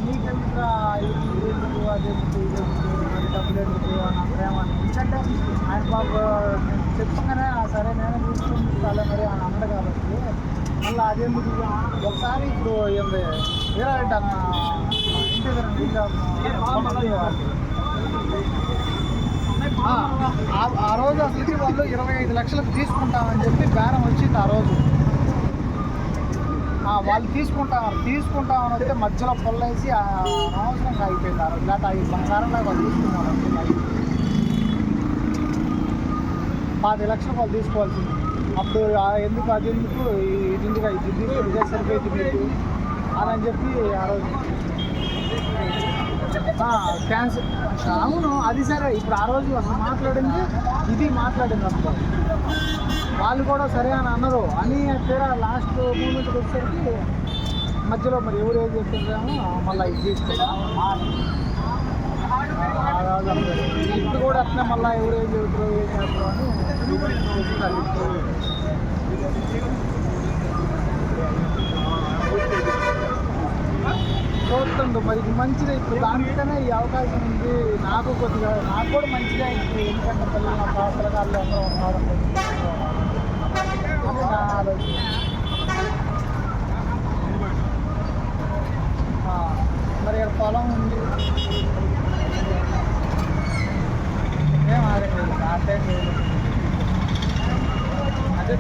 నీకెందుకు ఎందుకు అదెందుకు ఇదెందుకు అది డబ్బులు ఎందుకు అని అంటారేమని. ఎందుకంటే ఆయన బాబు చెప్పగానే సరే నేనే తీసుకుంటాలే మరి అని అన్నాడు కాబట్టి మళ్ళీ అదెందుకు ఒకసారి ఇప్పుడు ఏంది వీరారెడ్డి అన్న ఇంటి దగ్గర ఆ రోజు అసలుకి వాళ్ళు 25 లక్షలకు తీసుకుంటామని చెప్పి బేరం వచ్చింది ఆ రోజు. వాళ్ళు తీసుకుంటామని వస్తే మధ్యలో పొల్లేసి అనవసరంగా అయిపోయింది ఆ రోజు. లేకపోతే అవి బంగారంలో వాళ్ళు తీసుకున్నారు. 10 లక్షలు వాళ్ళు తీసుకోవాల్సింది. అప్పుడు ఎందుకు అది ఎందుకు ఇది ఎందుకు ఇది తీసుకుని ఇదే సరిపోయింది మీకు అని చెప్పి ఆ రోజు క్యాన్సిల్. అవును అది సరే. ఇప్పుడు ఆ రోజు అసలు మాట్లాడింది ఇది మాట్లాడింది అప్పుడు వాళ్ళు కూడా సరే అని అన్నారు అని తీరా లాస్ట్ మూమెంట్కి వచ్చేసరికి మధ్యలో మరి ఎవరు ఏం చెప్తుంటామో మళ్ళీ ఇది తీసుకుంటాం. ఇప్పుడు కూడా అట్లా మళ్ళీ ఎవరు ఏం చెబుతారు ఏం చేస్తారు అని చూస్తుంది. మరి మంచిగా ఇప్పుడు దానికనే ఈ అవకాశం ఉంది. నాకు కొద్దిగా నాకు కూడా మంచిగా ఇప్పుడు ఎందుకంటే పిల్లలు నా పాత్రకారులు అందరూ ఉన్నారు అని నా ఆలోచన. మరి ఇక్కడ పొలం ఉంది ఏం ఆగలేదు ఆ టైం లేదు అదే